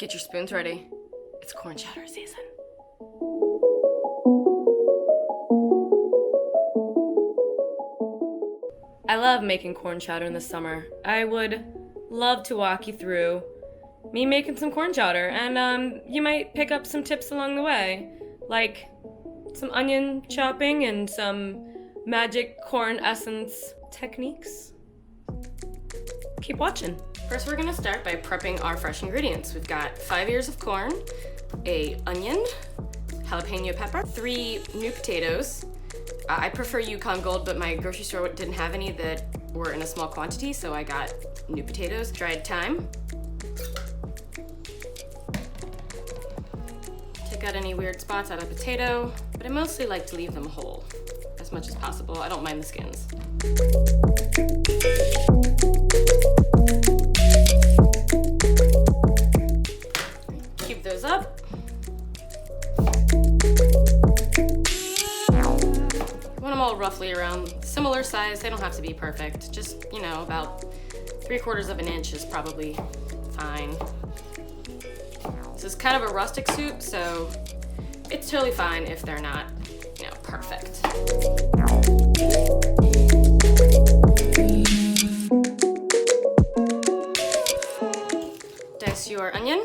Get your spoons ready. It's corn chowder season. I love making corn chowder in the summer. I would love to walk you through me making some corn chowder, and you might pick up some tips along the way, like some onion chopping and some magic corn essence techniques. Keep watching. First, we're gonna start by prepping our fresh ingredients. We've got 5 ears of corn, a onion, jalapeno pepper, 3 new potatoes. I prefer Yukon Gold, but my grocery store didn't have any that were in a small quantity, so I got new potatoes, dried thyme. Take out any weird spots out of potato, but I mostly like to leave them whole as much as possible. I don't mind the skins. Cube those up. Want them all roughly around similar size. They don't have to be perfect. Just, you know, about 3/4 of an inch is probably fine. This is kind of a rustic soup, so it's totally fine if they're not, you know, perfect. Dice your onion.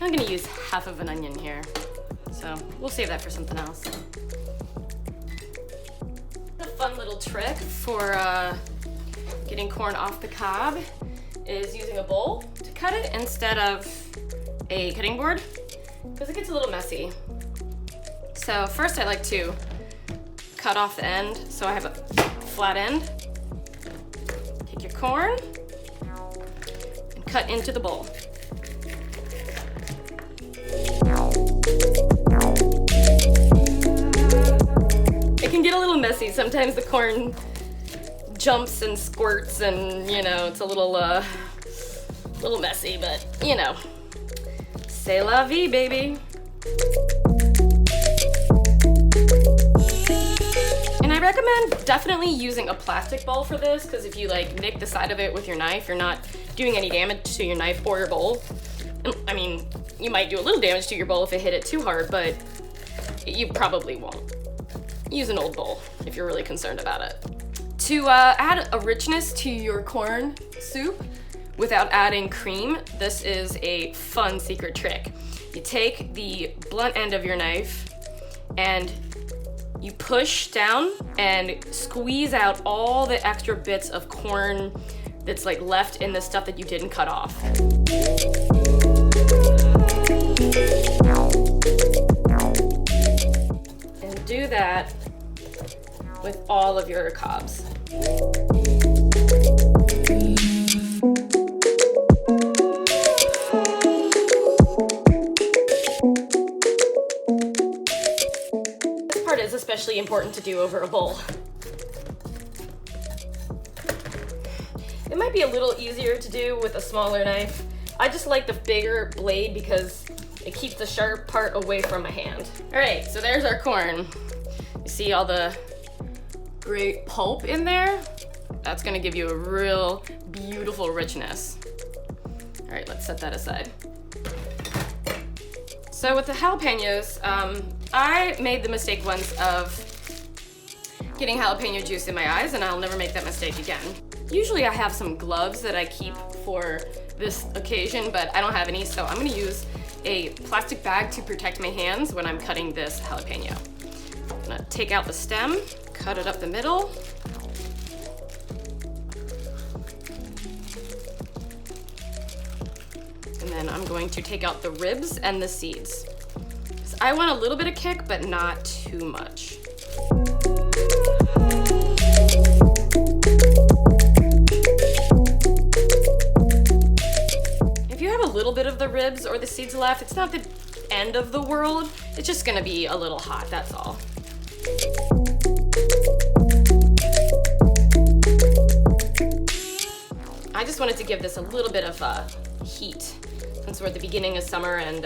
I'm gonna use half of an onion here, so we'll save that for something else. A fun little trick for getting corn off the cob is using a bowl to cut it instead of a cutting board, because it gets a little messy. So first I like to cut off the end so I have a flat end. Take your corn and cut into the bowl. It can get a little messy. Sometimes the corn jumps and squirts and, you know, it's a little messy, but, you know, c'est la vie, baby. And I recommend definitely using a plastic bowl for this, because if you like nick the side of it with your knife, you're not doing any damage to your knife or your bowl. I mean, you might do a little damage to your bowl if it hit it too hard, but you probably won't. Use an old bowl if you're really concerned about it. To add a richness to your corn soup without adding cream, this is a fun secret trick. You take the blunt end of your knife and you push down and squeeze out all the extra bits of corn that's like left in the stuff that you didn't cut off. And do that with all of your cobs. This part is especially important to do over a bowl. It might be a little easier to do with a smaller knife. I just like the bigger blade because it keeps the sharp part away from my hand. All right, so there's our corn. You see all the great pulp in there? That's gonna give you a real beautiful richness. All right, let's set that aside. So with the jalapenos, I made the mistake once of getting jalapeno juice in my eyes, and I'll never make that mistake again. Usually I have some gloves that I keep for this occasion, but I don't have any, so I'm gonna use a plastic bag to protect my hands when I'm cutting this jalapeno. I'm gonna take out the stem, cut it up the middle. And then I'm going to take out the ribs and the seeds. So I want a little bit of kick, but not too much. If you have a little bit of the ribs or the seeds left, it's not the end of the world. It's just gonna be a little hot, that's all. I just wanted to give this a little bit of heat. since we're at the beginning of summer and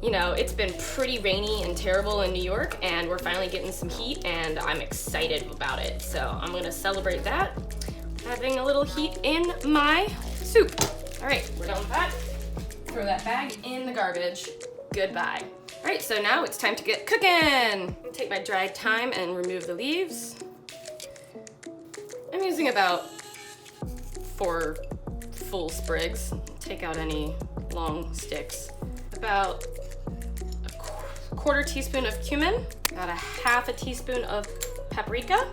you know, it's been pretty rainy and terrible in New York, and we're finally getting some heat, and I'm excited about it. So I'm gonna celebrate that, having a little heat in my soup. All right, we're done with that. Throw that bag in the garbage. Goodbye. All right, so now it's time to get cooking. Take my dried thyme and remove the leaves. I'm using about 4 full sprigs. Take out any long sticks. About a 1/4 teaspoon of cumin, about a 1/2 teaspoon of paprika,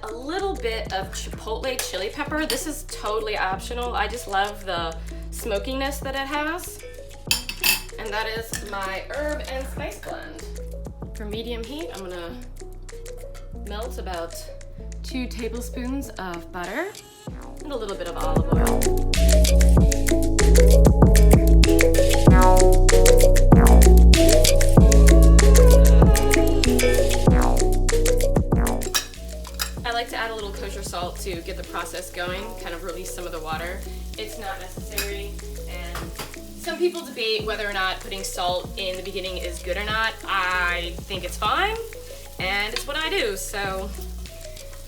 a little bit of chipotle chili pepper. This is totally optional. I just love the smokiness that it has. And that is my herb and spice blend. For medium heat, I'm gonna melt about 2 tablespoons of butter and a little bit of olive oil. I like to add a little kosher salt to get the process going, kind of release some of the water. It's not necessary, and some people debate whether or not putting salt in the beginning is good or not. I think it's fine, and it's what I do, so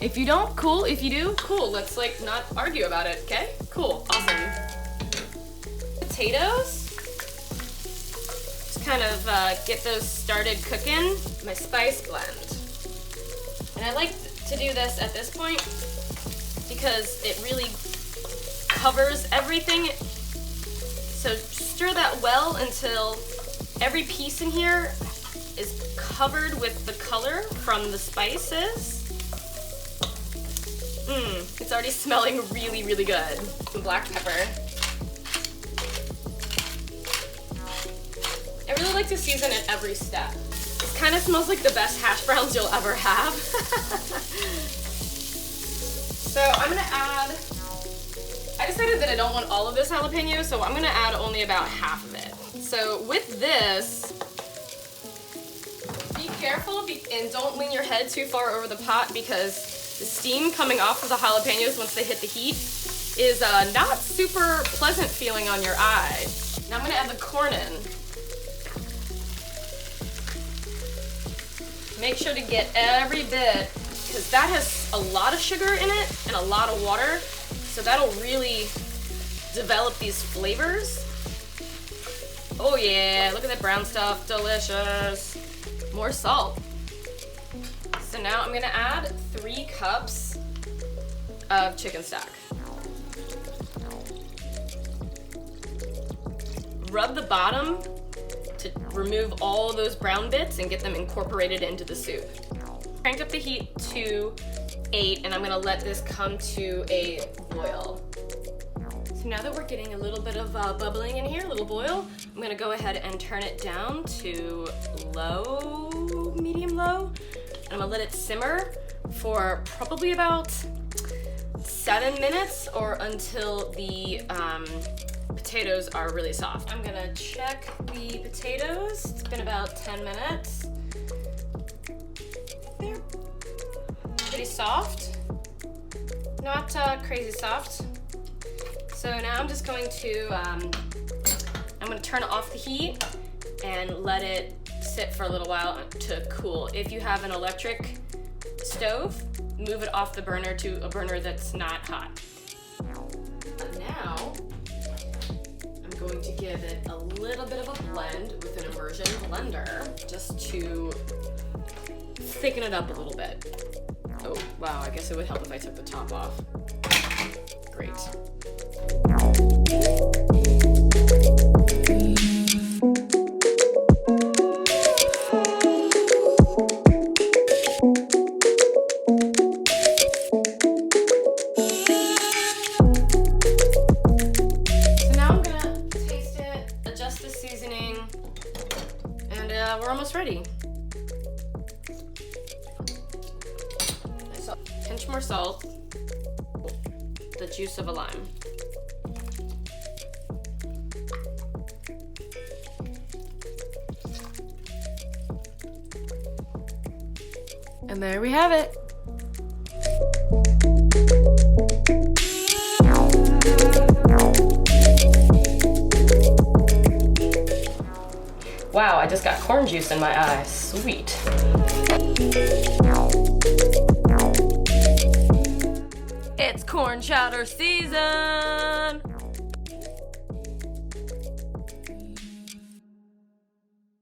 if you don't, cool. If you do, cool. Let's like not argue about it, okay? Cool, awesome. Potatoes. Just kind of get those started cooking. My spice blend. And I like to do this at this point because it really covers everything. So stir that well until every piece in here is covered with the color from the spices. It's already smelling really, really good. Some black pepper. I really like to season at every step. It kind of smells like the best hash browns you'll ever have. So I'm gonna add, I decided that I don't want all of this jalapeno, so I'm gonna add only about half of it. So with this, be careful and don't lean your head too far over the pot, because the steam coming off of the jalapenos once they hit the heat is not super pleasant feeling on your eye. Now I'm gonna add the corn in. Make sure to get every bit, because that has a lot of sugar in it and a lot of water, so that'll really develop these flavors. Oh yeah, look at that brown stuff, delicious. More salt. So now I'm gonna add 3 cups of chicken stock. Rub the bottom to remove all those brown bits and get them incorporated into the soup. Cranked up the heat to 8, and I'm gonna let this come to a boil. So now that we're getting a little bit of bubbling in here, a little boil, I'm gonna go ahead and turn it down to low, medium low. I'm gonna let it simmer for probably about 7 minutes, or until the potatoes are really soft. I'm gonna check the potatoes. It's been about 10 minutes. They're pretty soft, not crazy soft. So now I'm just going to, I'm gonna turn off the heat and let it sit for a little while to cool. If you have an electric stove, move it off the burner to a burner that's not hot. Now, I'm going to give it a little bit of a blend with an immersion blender, just to thicken it up a little bit. Oh, wow, I guess it would help if I took the top off. Great. We're almost ready. So, pinch more salt, the juice of a lime. And there we have it. Wow, I just got corn juice in my eye. Sweet. It's corn chowder season!